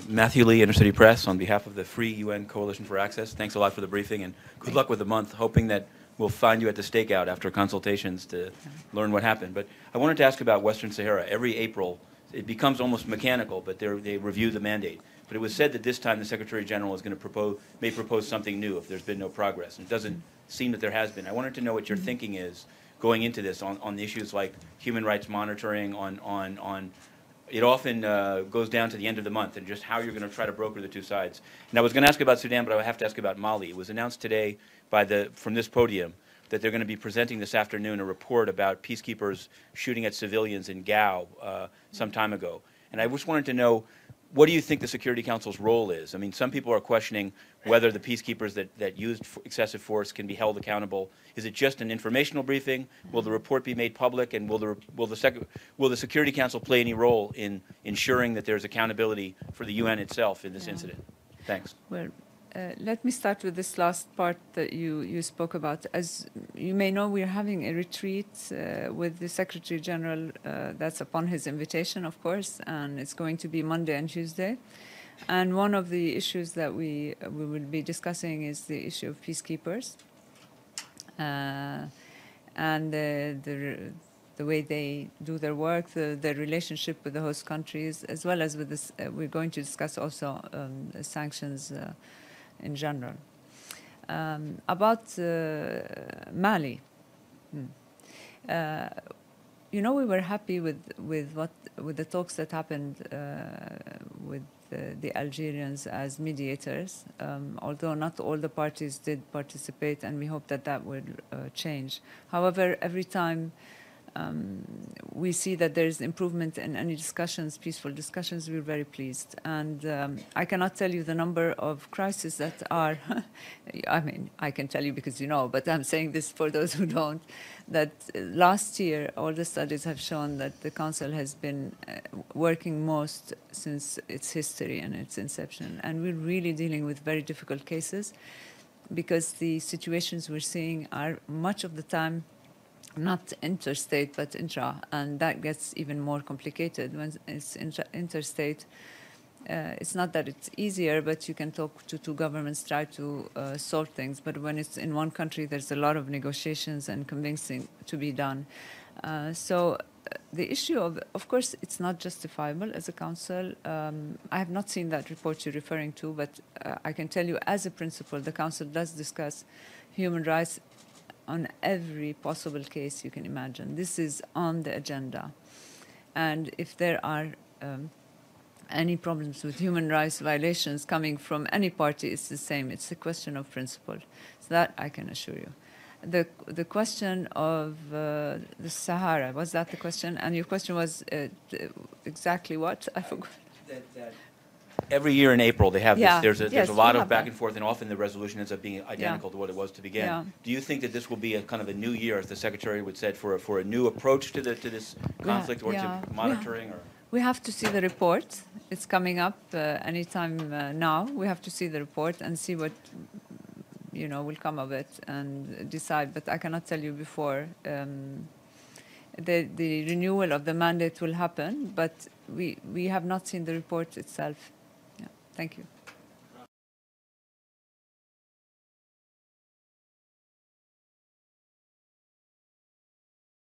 Matthew Lee, Intercity Press, on behalf of the Free UN Coalition for Access. Thanks a lot for the briefing, and good luck with the month, hoping that we'll find you at the stakeout after consultations to learn what happened. But I wanted to ask about Western Sahara. Every April, it becomes almost mechanical, but they review the mandate. But it was said that this time the Secretary General is going to may propose something new if there's been no progress. And it doesn't seem that there has been. I wanted to know what your thinking is going into this on issues like human rights monitoring, on it often goes down to the end of the month, and just how you're going to try to broker the two sides. And I was going to ask about Sudan, but I have to ask about Mali. It was announced today from this podium that they're going to be presenting this afternoon a report about peacekeepers shooting at civilians in Gao some time ago. And I just wanted to know, what do you think the Security Council's role is? I mean, some people are questioning whether the peacekeepers that used excessive force can be held accountable. Is it just an informational briefing? Will the report be made public? And will the Security Council play any role in ensuring that there's accountability for the UN itself in this incident? Thanks. Well, let me start with this last part that you spoke about. As you may know, we're having a retreat with the Secretary General. That's upon his invitation, of course, and it's going to be Monday and Tuesday. And one of the issues that we will be discussing is the issue of peacekeepers and the way they do their work, their relationship with the host countries, as well as with this. We're going to discuss also sanctions in general. About Mali, you know, we were happy with the talks that happened with the Algerians as mediators, although not all the parties did participate, and we hope that that will change. However, every time we see that there's improvement in any discussions, peaceful discussions, we're very pleased. And I cannot tell you the number of crises that are, I mean, I can tell you because you know, but I'm saying this for those who don't, that last year all the studies have shown that the Council has been working most since its history and its inception. And we're really dealing with very difficult cases because the situations we're seeing are much of the time not interstate, but intra, and that gets even more complicated. When it's interstate, it's not that it's easier, but you can talk to two governments, try to solve things. But when it's in one country, there's a lot of negotiations and convincing to be done. So the issue of course, it's not justifiable as a council. I have not seen that report you're referring to, but I can tell you as a principle, the council does discuss human rights on every possible case you can imagine. This is on the agenda. And if there are any problems with human rights violations coming from any party, it's the same. It's a question of principle. So that I can assure you. The question of the Sahara, was that the question? And your question was exactly what? I forgot. Every year in April, they have this. There's a lot of back and forth, and often the resolution ends up being identical to what it was to begin. Yeah. Do you think that this will be a kind of a new year, as the Secretary would say, for a new approach to this conflict or to monitoring? We have to see the report. It's coming up anytime now. We have to see the report and see what will come of it and decide. But I cannot tell you before. The renewal of the mandate will happen, but we have not seen the report itself. Thank you.